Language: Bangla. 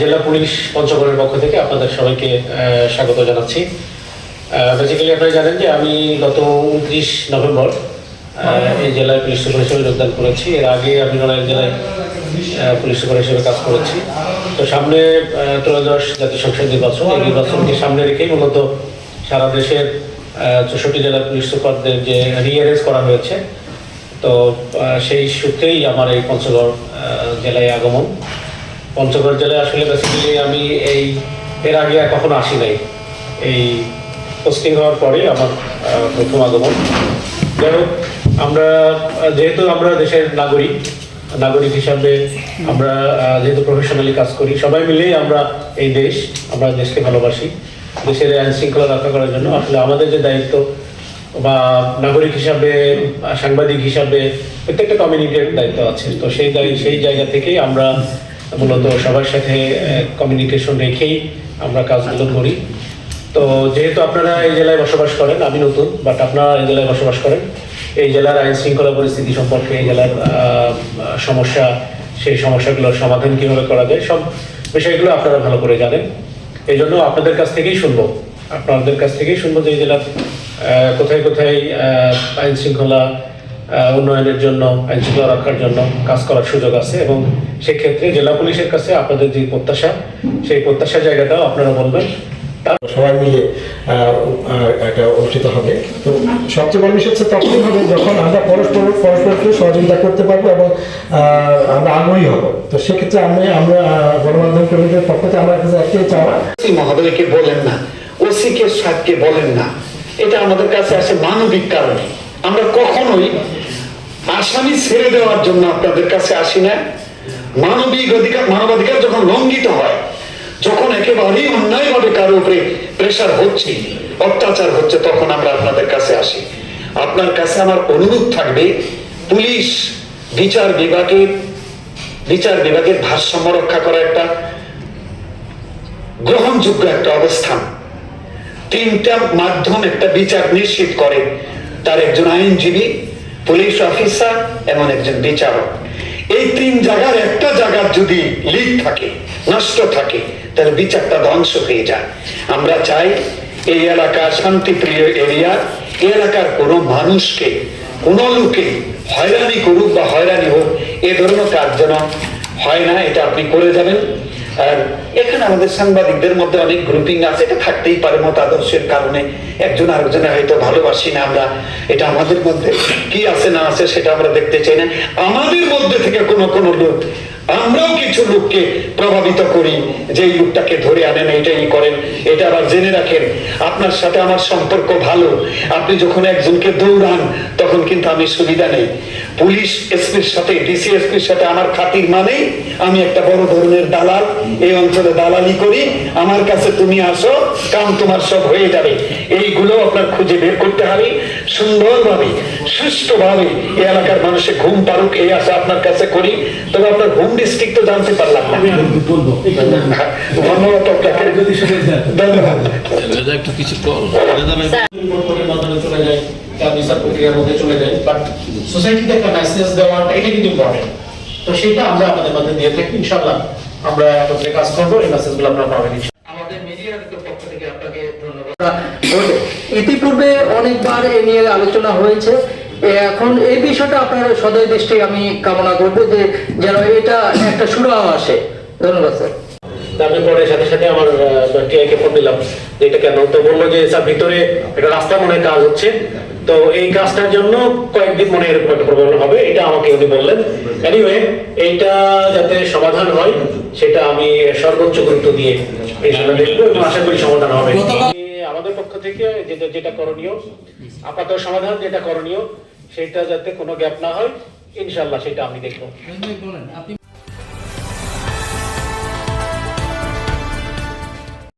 জেলা পুলিশ পঞ্চগড়ের পক্ষ থেকে আপনাদের সবাইকে স্বাগত জানাচ্ছি। বেসিক্যালি আপনারা জানেন যে আমি গত 29 নভেম্বর এই জেলায় পুলিশ সুপার হিসেবে যোগদান করেছি। এর আগে আমি নড়াইল জেলায় পুলিশ সুপার হিসেবে কাজ করেছি। তো সামনে ত্রয়োদশ জাতীয় সংসদ নির্বাচন, এই নির্বাচনকে সামনে রেখেই মূলত সারা দেশের 64 জেলার পুলিশ সুপারদের যে রিঅ্যারেঞ্জ করা হয়েছে, তো সেই সূত্রেই আমার এই পঞ্চগড় জেলায় আগমন। পঞ্চগড় জেলায় আসলে বেসিক্যালি আমি এর আগে আর কখনো আসি নাই। এই পোস্টিং হওয়ার পরে আমার প্রথম আগমন। যাই হোক, যেহেতু আমরা দেশের নাগরিক হিসাবে আমরা যেহেতু প্রফেশনালি কাজ করি, সবাই মিলেই আমরা দেশকে ভালোবাসি। দেশের আইন শৃঙ্খলা রক্ষা করার জন্য আসলে আমাদের যে দায়িত্ব বা নাগরিক হিসাবে, সাংবাদিক হিসাবে প্রত্যেকটা কমিউনিটির দায়িত্ব আছে। তো সেই জায়গা থেকেই আমরা মূলত সবার সাথে কমিউনিকেশন রেখেই আমরা কাজগুলো করি। তো যেহেতু আপনারা এই জেলায় বসবাস করেন, আমি নতুন, বাট আপনারা এই জেলায় বসবাস করেন, এই জেলার আইন শৃঙ্খলা পরিস্থিতি সম্পর্কে, এই জেলার সমস্যা, সেই সমস্যাগুলোর সমাধান কীভাবে করা যায়, সব বিষয়গুলো আপনারা ভালো করে জানেন। এই জন্য আপনাদের কাছ থেকেই শুনবো যে এই জেলার কোথায় আইন শৃঙ্খলা উন্নয়নের জন্য, আইন শৃঙ্খলা রক্ষার জন্য কাজ করার সুযোগ আছে, এবং সেক্ষেত্রে জেলা পুলিশের কাছে আপনাদের যে প্রত্যাশা, সেই প্রত্যাশার জায়গাটাও আপনারা বলবেন। সবাই মিলে একটা অনুষ্ঠিত হবে। তো সবচেয়ে বড় বিষয় হচ্ছে তখনই হবে যখন আমরা পরস্পরকে সহযোগিতা করতে পারবো এবং আমরা আগ্রহী হব। তো সেক্ষেত্রে আমরা গণমাধ্যম কর্মীদের পক্ষ থেকে আমার কাছে একটাই চাওয়া, মহোদয়কে বলেন না, ওসিকে সাহেবকে বলেন না, এটা আমাদের কাছে আসে মানবিক কারণে। আমরা কখনোই আসামি ছেড়ে দেওয়ার জন্য আপনাদের কাছে আসি না। মানবাধিকার যখন লঙ্ঘিত হয়, যখন একেবারেই অন্যায়ভাবে কারো উপরে প্রেসার হচ্ছে, অত্যাচার হচ্ছে, তখন আমরা আপনাদের কাছে আসি। আপনার কাছে আমার অনুরোধ থাকবে, পুলিশ বিচার বিভাগের ভারসাম্য রক্ষা করা একটা গ্রহণযোগ্য একটা অবস্থান। 3টা মাধ্যম একটা বিচার নিশ্চিত করে, তার একজন আইনজীবী, পুলিশ অফিসার এবং একজন বিচারক। এই 3 জায়গার একটা জায়গার যদি লিক থাকে, নষ্ট থাকে, তাহলে বিচারটা ধ্বংস হয়ে যায়। আমরা চাই এই এলাকা শান্তিপ্রিয় এরিয়া, এই এলাকার কোনো মানুষকে, কোনো লোকে হয়রানি করুক বা হয়রানি হোক, এ ধরনের কাজ যেন হয় না, এটা আপনি করে যাবেন। আর এখানে আমাদের সাংবাদিকদের মধ্যে অনেক গ্রুপিং আছে, এটা থাকতেই পারে মতাদর্শের কারণে, একজন আরেকজনের হয়তো ভালোবাসি না আমরা, এটা আমাদের মধ্যে কি আছে না আছে সেটা আমরা দেখতে চাই না। আমাদের মধ্যে থেকে কোনো লোক, আমরাও কিছু লোককে প্রভাবিত করি যে এই লোকটাকে ধরে আনেন, এইটাই করেন। এটা আবার জেনে রাখেন, আপনার সাথে আমার সম্পর্ক ভালো, আপনি যখন একজনকে দৌড়ান তখন কিন্তু আমি সুবিধা নেই। পুলিশ এসপির সাথে, ডিসি এসপির সাথে আমার খাতির মানে আমি একটা বড় ধরনের দালাল, এই অঞ্চলে দালালি করি, আমার কাছে তুমি আসো, কাম তোমার সব হয়ে যাবে। এইগুলো আপনার খুঁজে বের করতে হবে সুন্দরভাবে, সুষ্ঠুভাবে। এই এলাকার মানুষের ঘুম পারুক, এই আশা আপনার কাছে করি। তবে আপনার হোম ডিস্ট্রিক্ট তো জানতে পারলাম না। ধন্যবাদ আপনাকে, ধন্যবাদ। সোসাইটিতে একটা মেসেজ দেওয়াটা, এটা কিন্তু ইম্পর্টেন্ট। তো সেটা আমরা আপনাদের মধ্যে দিয়ে থাকি। ইনশাআল্লাহ আমরা একত্রে কাজ করবো, এই মেসেজগুলো আপনারা পাবেন। আমাদের মিডিয়ার পক্ষ থেকে আপনাকে ধন্যবাদ। ইতিপূর্বে অনেকবার এ নিয়ে আলোচনা হয়েছে। এখন এই বিষয়টা আপনার সদয় দৃষ্টি আমি কামনা করবো যে যেন এটা একটা সুরাহ আসে। ধন্যবাদ স্যার। আমি পরে সাথে আমার টিআইকে ফোন দিলাম যে এটা কেন, তো বললো যে স্যার ভিতরে একটা রাস্তা মনে কাজ হচ্ছে, তো এই কাজটার জন্য কয়েকদিন মনে এরকম একটা প্রবলেম হবে, এটা আমাকে উনি বললেন। এনিওয়ে, এইটা যাতে সমাধান হয় সেটা আমি সর্বোচ্চ গুরুত্ব দিয়ে দেখবো এবং আশা করি সমাধান হবে। আমাদের পক্ষ থেকে যেটা করণীয়, আপাতত সমাধান যেটা করণীয়, সেটা যাতে কোনো গ্যাপ না হয়, ইনশাআল্লাহ সেটা আমি দেখবো।